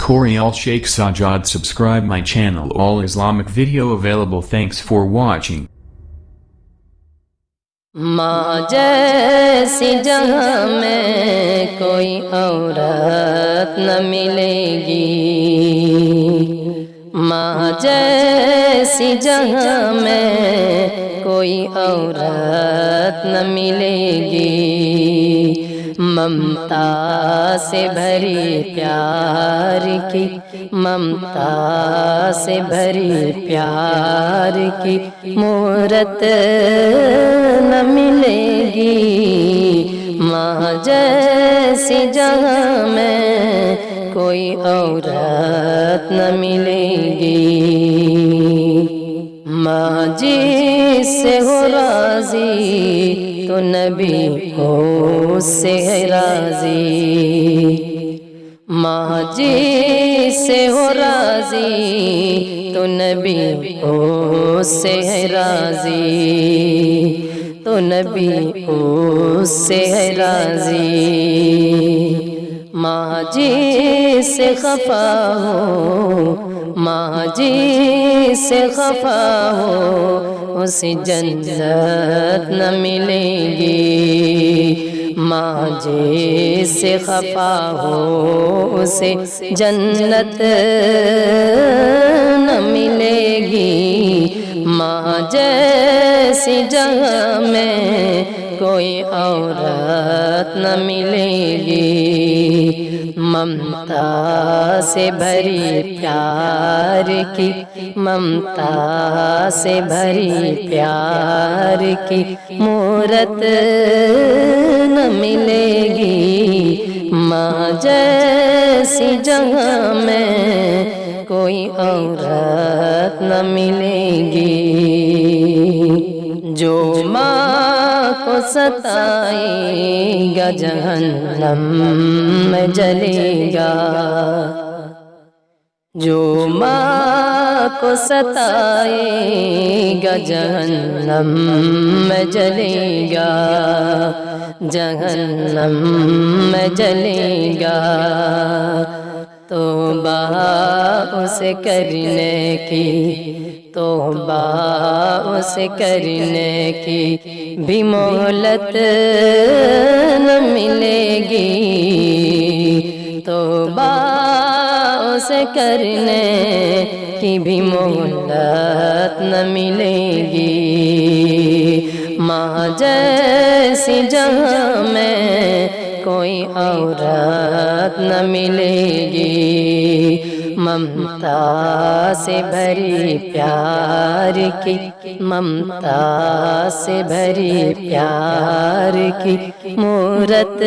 tutorial Sheikh Sajjad. Subscribe my channel. All Islamic video available. Thanks for watching. ماں جیسی جہاں میں کوئی عورت نہ ملے گی، ماں جیسی جہاں میں کوئی عورت نہ ملے گی، ممتا سے بھری پیار کی، ممتا سے بھری پیار کی مورت نہ ملے گی، ماں جیسی جہاں میں کوئی عورت نہ ملے گی، ماں جس سے ہو راضی تو نبی اس سے ہے راضی، ماں جس سے ہو راضی تو نبی اس سے ہے راضی، تو نبی اس سے ہے راضی، ماں جس سے خفا ہو، ماں جس سے خفا ہو اسے جنت نہ ملے گی، ماں جس سے خفا ہو اسے جنت نہ ملے گی، ماں جیسی جگہ میں کوئی عورت نہ ملے گی، ممتا سے بھری پیار کی، ممتا سے بھری پیار کی مورت نہ ملے گی، ماں جیسی جگہ میں کوئی عورت نہ ملے گی، جو ماں کو ستائے گا جہنم میں جلے گا، جو ماں کو ستائے گا جہنم میں جلے گا، جہنم میں جلے گا، توبہ اسے کرنے کی، توبہ اسے کرنے کی بھی مہلت نہ ملے گی، توبہ اسے کرنے کی بھی مہلت نہ ملے گی، ماں جیسی جہاں میں کوئی عورت نہ ملے گی، ممتا سے بھری پیار کی، ممتا سے بھری پیار کی مورت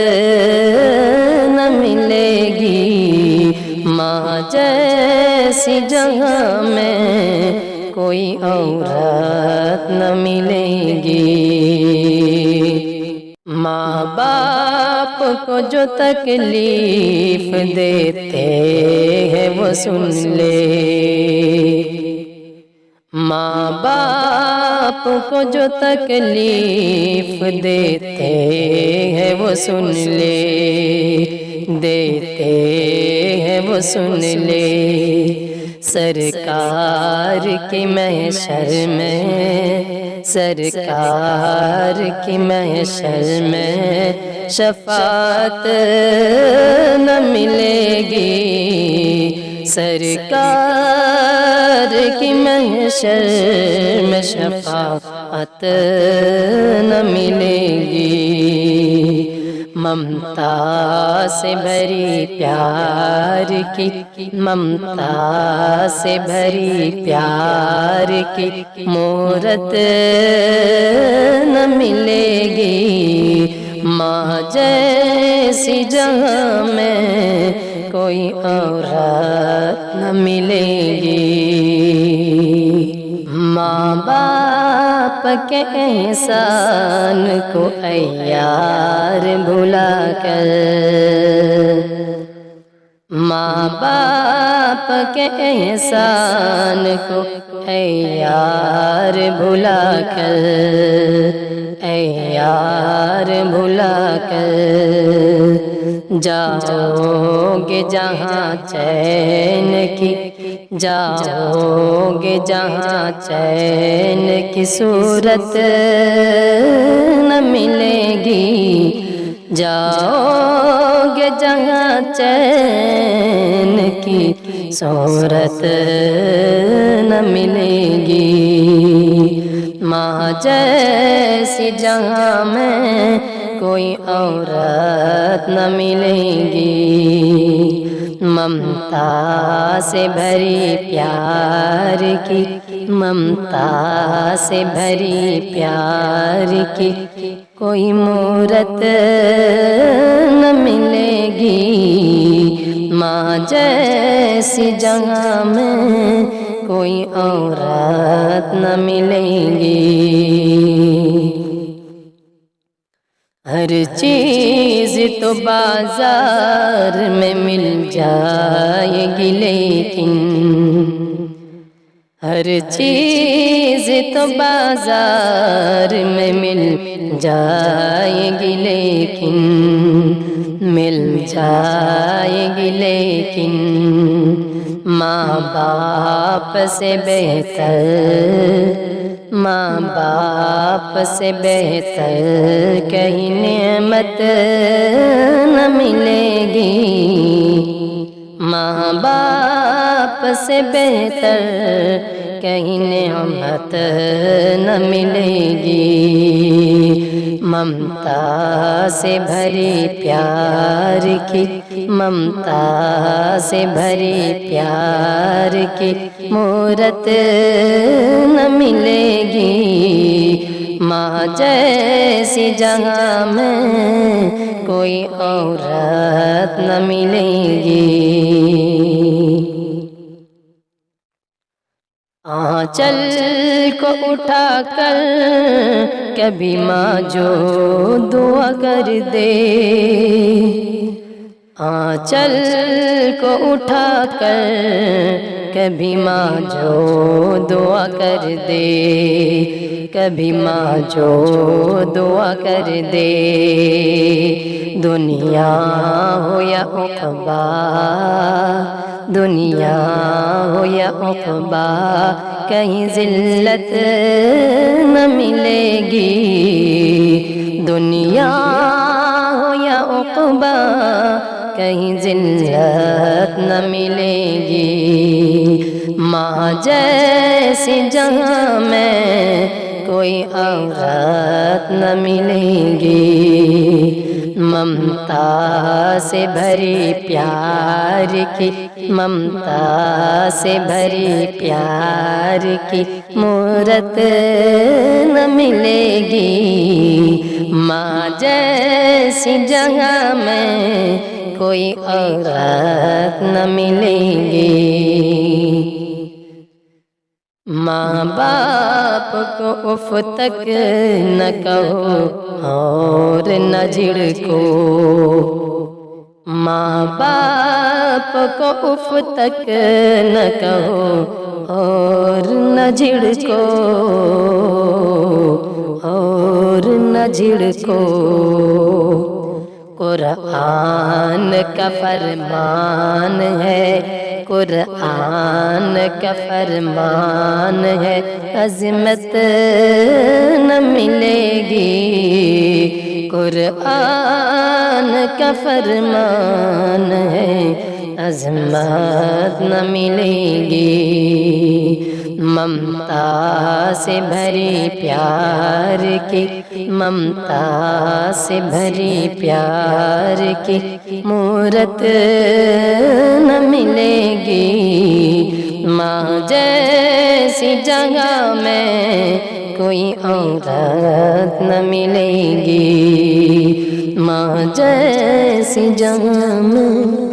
نہ ملے گی، ماں جیسی جگہ میں کوئی عورت نہ ملے گی، ماں باپ کو جو تکلیف دیتے ہیں وہ سن لے، ماں باپ کو جو تکلیف دیتے ہیں وہ سن لے، دیتے ہیں وہ سن لے، سرکار کی محشر میں، سرکار کی محشر میں شفاعت نہ ملے گی، سرکار کی محشر میں شفاعت نہ ملے گی، ممتا سے بھری پیار کی، ممتا سے بھری پیار کی مورت نہ ملے گی، ماں جیسی جگہ میں کوئی عورت نہ ملے گی، ماں باپ کے احسان کو عیار بھلا کر، ماں باپ کے احسان کو عیار بھلا کر، عیار بھلا کر جاؤ گے جہاں چین کی، جاؤ گے جہاں چین کی صورت نہ ملے گی، جاؤ گے جہاں چین کی صورت نہ ملے گی، ماں جیسی جہاں میں کوئی عورت نہ ملے گی، ممتا سے بھری پیار کی، ممتا سے بھری پیار کی کوئی مورت نہ ملے گی، ماں جیسی جگہ میں کوئی عورت نہ ملے گی، ہر چیز تو بازار میں مل جائے گی لیکن، ہر چیز تو بازار میں مل جائے گی لیکن، مل جائے گی لیکن ماں باپ سے بہتر، ماں باپ سے بہتر کہیں نعمت نہ ملے گی، ماں باپ سے بہتر کہیں نعمت نہ ملے گی، ممتا سے بھری پیار کی، ممتا سے بھری پیار کی مورت نہ ملے گی، ماں جیسی جگہ میں کوئی عورت نہ ملے گی، آنچل کو اٹھا کر کبھی ماں جو دعا کر دے، آنچل کو اٹھا کر کبھی ماں جو دعا کر دے، کبھی ماں جو دعا کر دے، دنیا ہو یا عقبہ، دنیا ہو یا عقبہ کہیں ذلت نہ ملے گی، دنیا ہو یا عقبہ کہیں ذلت نہ ملے گی، ماں جیسی جگہ میں کوئی عورت نہ ملے گی، ممتا سے بھری پیار کی، ممتا سے بھری پیار کی مورت نہ ملے گی، ماں جیسی جگہ میں کوئی عورت نہ ملے گی، ماں باپ کو اف تک نہ کہو اور نہ جھڑکو، ماں باپ کو اف تک نہ کہو اور نہ جھڑکو، اور نہ جھڑکو، قرآن کا فرمان ہے، قرآن کا فرمان ہے، عظمت نہ ملے گی، قرآن کا فرمان ہے، عظمت نہ ملے گی، ممتا سے بھری پیار کی، ممتا سے بھری پیار کی مورت نہ ملے گی، ماں جیسی جگہ میں کوئی عورت نہ ملے گی، ماں جیسی جگہ میں